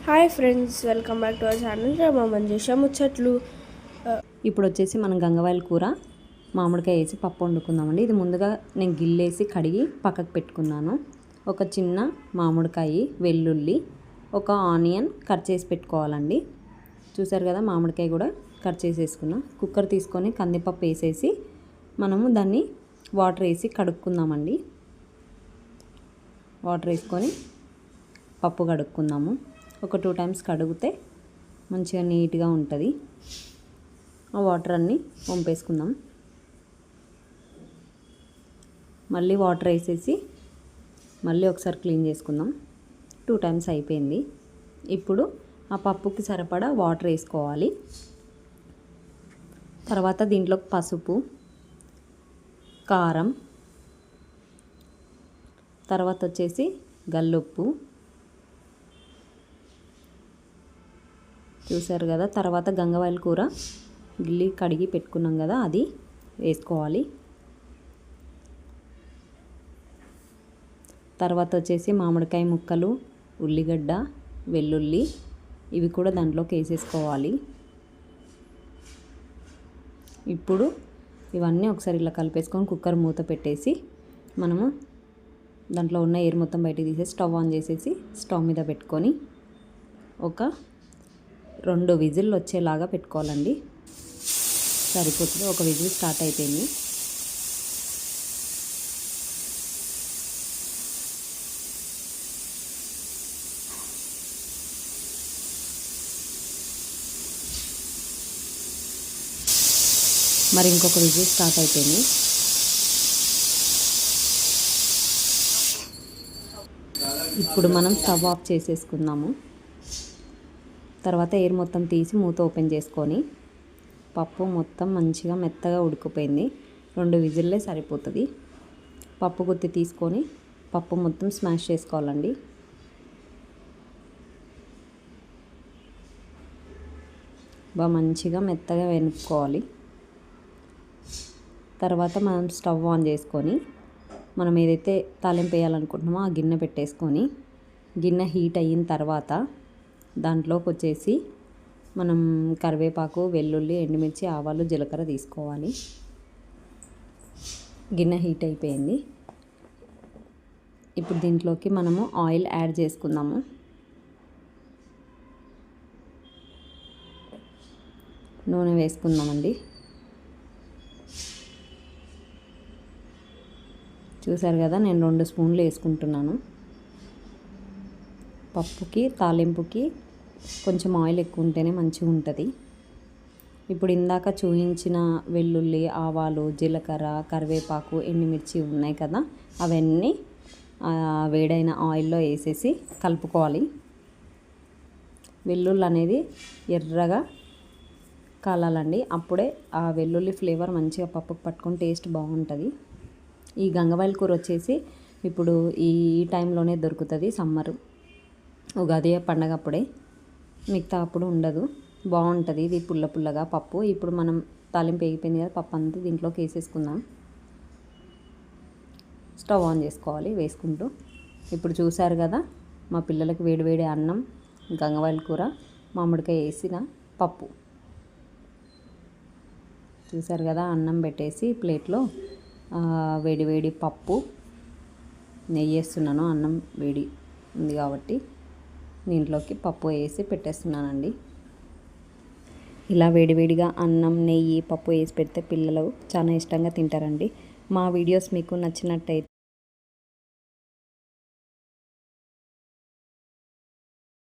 Hi friends, welcome back to our channel Rama Manjusha ముచ్చట్లు. ఇప్పుడు వచ్చేసి మనం గంగవాయల కూర మామిడికాయ వేసి పప్పు వండుకుందామండి. ఇది ముందుగా నేను గిల్లేసి కడిగి పక్కకు పెట్టుకున్నాను. ఒక చిన్న మామిడికాయ, వెల్లుల్లి, ఒక ఆనియన్ కట్ చేసి పెట్టుకోవాలండి. చూసారు కదా, మామిడికాయ కూడా కట్ చేసేసుకున్నాం. కుక్కర్ తీసుకొని కందిపప్పు వేసేసి మనము దాన్ని వాటర్ వేసి కడుక్కుందామండి. వాటర్ వేసుకొని పప్పు కడుక్కుందాము. ఒక 2 టైమ్స్ కడిగితే మంచిగా నీట్గా ఉంటుంది. ఆ వాటర్ అన్నీ వంపేసుకుందాం. మళ్ళీ వాటర్ వేసేసి మళ్ళీ ఒకసారి క్లీన్ చేసుకుందాం. 2 టైమ్స్ అయిపోయింది. ఇప్పుడు ఆ పప్పుకి సరిపడా వాటర్ వేసుకోవాలి. తర్వాత దీంట్లో పసుపు, కారం, తర్వాత వచ్చేసి గల్లుప్పు, చూసారు కదా. తర్వాత గంగవాయల కూర గిల్లి కడిగి పెట్టుకున్నాం కదా, అది వేసుకోవాలి. తర్వాత వచ్చేసి మామిడికాయ ముక్కలు, ఉల్లిగడ్డ, వెల్లుల్లి ఇవి కూడా దాంట్లోకి వేసేసుకోవాలి. ఇప్పుడు ఇవన్నీ ఒకసారి ఇలా కలిపేసుకొని కుక్కర్ మూత పెట్టేసి మనము దాంట్లో ఉన్న ఎయిర్ మొత్తం బయటికి తీసేసి స్టవ్ ఆన్ చేసేసి స్టవ్ మీద పెట్టుకొని ఒక 2 విజిల్లు వచ్చేలాగా పెట్టుకోవాలండి. సరిపోతుంది. ఒక విజిల్ స్టార్ట్ అయిపోయింది. మరి ఇంకొక విజిల్ స్టార్ట్ అయిపోయింది. ఇప్పుడు మనం స్టవ్ ఆఫ్ చేసేసుకుందాము. తర్వాత ఎయిర్ మొత్తం తీసి మూత ఓపెన్ చేసుకొని పప్పు మొత్తం మంచిగా మెత్తగా ఉడికిపోయింది. 2 విజిల్లే సరిపోతుంది. పప్పు గుత్తి తీసుకొని పప్పు మొత్తం స్మాష్ చేసుకోవాలండి. బాగా మంచిగా మెత్తగా వెనుక్కోవాలి. తర్వాత మనం స్టవ్ ఆన్ చేసుకొని మనం ఏదైతే తాలింపు వేయాలనుకుంటున్నామో ఆ గిన్నె పెట్టేసుకొని గిన్నె హీట్ అయిన తర్వాత దాంట్లోకి వచ్చేసి మనం కరివేపాకు, వెల్లుల్లి, ఎండుమిర్చి, ఆవాలు, జీలకర్ర తీసుకోవాలి. గిన్నె హీట్ అయిపోయింది. ఇప్పుడు దీంట్లోకి మనము ఆయిల్ యాడ్ చేసుకుందాము. నూనె వేసుకుందామండి. చూసారు కదా, నేను 2 స్పూన్లు వేసుకుంటున్నాను. పప్పుకి తాలింపుకి కొంచెం ఆయిల్ ఎక్కువ ఉంటేనే మంచిగా ఉంటుంది. ఇప్పుడు ఇందాక చూపించిన వెల్లుల్లి, ఆవాలు, జీలకర్ర, కరివేపాకు, ఎండుమిర్చి ఉన్నాయి కదా, అవన్నీ వేడైన ఆయిల్లో వేసేసి కలుపుకోవాలి. వెల్లుల్లి అనేది ఎర్రగా కాలాలండి. అప్పుడే ఆ వెల్లుల్లి ఫ్లేవర్ మంచిగా పప్పుకు పట్టుకొని టేస్ట్ బాగుంటుంది. ఈ గంగవాయల కూర వచ్చేసి ఇప్పుడు ఈ టైంలోనే దొరుకుతుంది. సమ్మర్, ఉగాది పండగ అప్పుడే, మిగతా అప్పుడు ఉండదు. బాగుంటుంది ఇది పుల్ల పుల్లగా పప్పు. ఇప్పుడు మనం తాలింపు వేగిపోయింది కదా, పప్పు అంతా దీంట్లోకి వేసేసుకుందాం. స్టవ్ ఆన్ చేసుకోవాలి వేసుకుంటూ. ఇప్పుడు చూసారు కదా, మా పిల్లలకి వేడివేడి అన్నం, గంగవాయల కూర, మామిడికాయ వేసిన పప్పు. చూసారు కదా, అన్నం పెట్టేసి ప్లేట్లో వేడివేడి పప్పు, నెయ్యి వేస్తున్నాను. అన్నం వేడి ఉంది కాబట్టి దీంట్లోకి పప్పు వేసి పెట్టేస్తున్నానండి. ఇలా వేడివేడిగా అన్నం, నెయ్యి, పప్పు వేసి పెడితే పిల్లలు చాలా ఇష్టంగా తింటారండి. మా వీడియోస్ మీకు నచ్చినట్టయితే